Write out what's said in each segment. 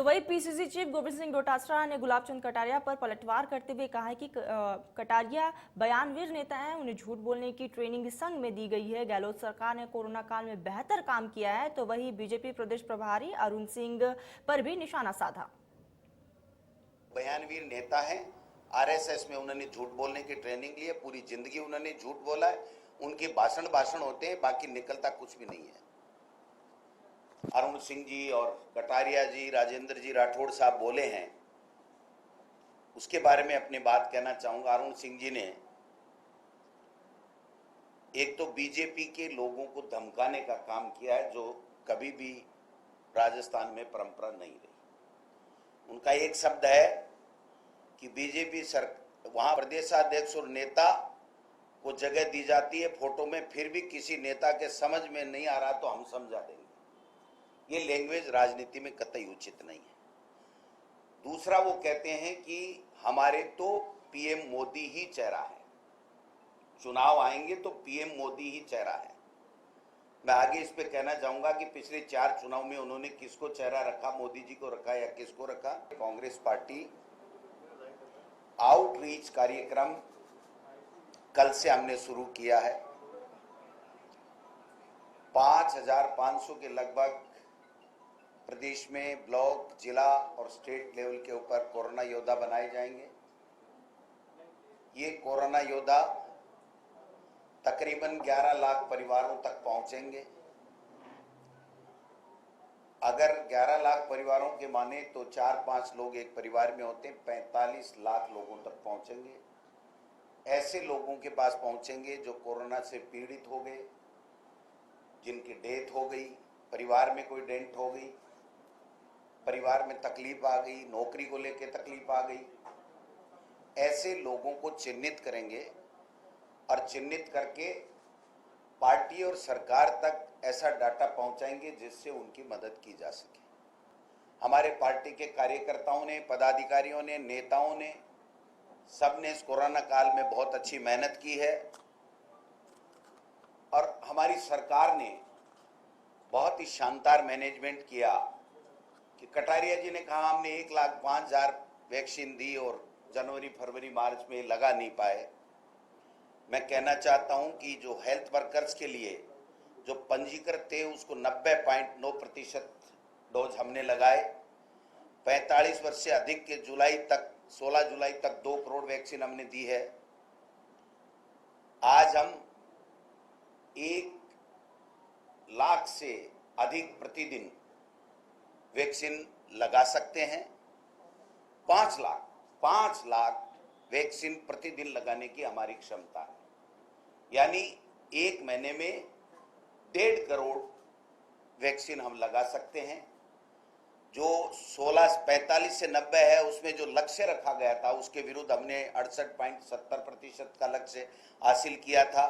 वही PCC chief Govind Singh Dotasra ने गुलाब चंद कटारिया पर पलटवार करते हुए कहा है कि कटारिया बयानवीर नेता हैं, उन्हें झूठ बोलने की ट्रेनिंग संघ में दी गई है। गहलोत सरकार ने कोरोना काल में बेहतर काम किया है, तो वही बीजेपी प्रदेश प्रभारी अरुण सिंह पर भी निशाना साधा। बयानवीर नेता हैं, आरएसएस में उन्होंने झूठ बोलने की ट्रेनिंग ली है, पूरी जिंदगी उन्होंने झूठ बोला है। उनके भाषण होते हैं, बाकी निकलता कुछ भी नहीं है। अरुण सिंह जी और कटारिया जी, राजेंद्र जी राठौड़ साहब बोले हैं, उसके बारे में अपनी बात कहना चाहूंगा। अरुण सिंह जी ने एक तो बीजेपी के लोगों को धमकाने का काम किया है, जो कभी भी राजस्थान में परंपरा नहीं रही। उनका एक शब्द है कि बीजेपी वहां प्रदेशाध्यक्ष और नेता को जगह दी जाती है फोटो में, फिर भी किसी नेता के समझ में नहीं आ रहा तो हम समझा देंगे। ये लैंग्वेज राजनीति में कतई उचित नहीं है। दूसरा, वो कहते हैं कि हमारे तो पीएम मोदी ही चेहरा है, चुनाव आएंगे तो पीएम मोदी ही चेहरा है। मैं आगे इस पे कहना चाहूंगा कि पिछले 4 चुनाव में उन्होंने किसको चेहरा रखा, मोदी जी को रखा या किसको रखा। कांग्रेस पार्टी आउटरीच कार्यक्रम कल से हमने शुरू किया है। 5500 के लगभग प्रदेश में ब्लॉक, जिला और स्टेट लेवल के ऊपर कोरोना योद्धा बनाए जाएंगे। ये कोरोना योद्धा तकरीबन 11 लाख परिवारों तक पहुंचेंगे। अगर 11 लाख परिवारों के माने तो 4-5 लोग एक परिवार में होते हैं, 45 लाख लोगों तक पहुंचेंगे। ऐसे लोगों के पास पहुंचेंगे जो कोरोना से पीड़ित हो गए, जिनकी डेथ हो गई, परिवार में कोई डेथ हो गई, परिवार में तकलीफ आ गई, नौकरी को लेकर तकलीफ आ गई। ऐसे लोगों को चिन्हित करेंगे और चिन्हित करके पार्टी और सरकार तक ऐसा डाटा पहुंचाएंगे जिससे उनकी मदद की जा सके। हमारे पार्टी के कार्यकर्ताओं ने, पदाधिकारियों ने, नेताओं ने, सबने इस कोरोना काल में बहुत अच्छी मेहनत की है और हमारी सरकार ने बहुत ही शानदार मैनेजमेंट किया कि कटारिया जी ने कहा हमने 1,05,000 वैक्सीन दी और जनवरी, फरवरी, मार्च में लगा नहीं पाए। मैं कहना चाहता हूं कि जो हेल्थ वर्कर्स के लिए जो पंजीकृत थे उसको 90.9% डोज हमने लगाए। 45 वर्ष से अधिक के 16 जुलाई तक 2 करोड़ वैक्सीन हमने दी है। आज हम 1 लाख से अधिक प्रतिदिन वैक्सीन लगा सकते हैं। 5 लाख वैक्सीन प्रतिदिन लगाने की हमारी क्षमता है, यानी 1 महीने में 1.5 करोड़ वैक्सीन हम लगा सकते हैं। जो 45 से 90 है, उसमें जो लक्ष्य रखा गया था उसके विरुद्ध हमने 68.70% का लक्ष्य हासिल किया था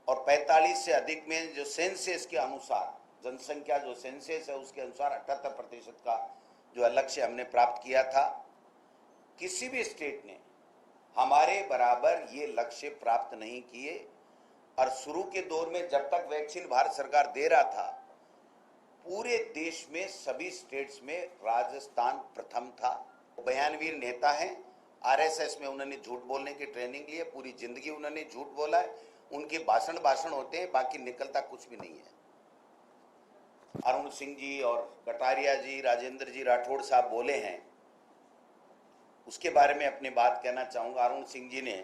और 45 से अधिक में जो सेंसस के अनुसार, जनसंख्या जो सेंसस है उसके अनुसार 78% का जो लक्ष्य हमने प्राप्त किया था। किसी भी स्टेट ने हमारे बराबर ये लक्ष्य प्राप्त नहीं किए और शुरू के दौर में जब तक वैक्सीन भारत सरकार दे रहा था, पूरे देश में सभी स्टेट्स में राजस्थान प्रथम था। बयानवीर नेता हैं, आरएसएस में उन्होंने झूठ बोलने की ट्रेनिंग ली है, पूरी जिंदगी उन्होंने झूठ बोला है। उनके भाषण होते हैं, बाकी निकलता कुछ भी नहीं है। अरुण सिंह जी और कटारिया जी, राजेंद्र जी राठौड़ साहब बोले हैं, उसके बारे में अपनी बात कहना चाहूंगा। अरुण सिंह जी ने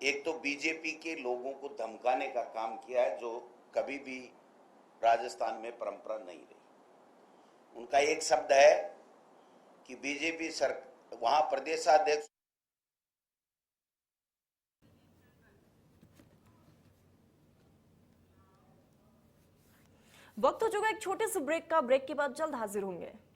एक तो बीजेपी के लोगों को धमकाने का काम किया है, जो कभी भी राजस्थान में परंपरा नहीं रही। उनका एक शब्द है कि बीजेपी वहां प्रदेशाध्यक्ष। वक्त हो चुका एक छोटे से ब्रेक का। ब्रेक के बाद जल्द हाजिर होंगे।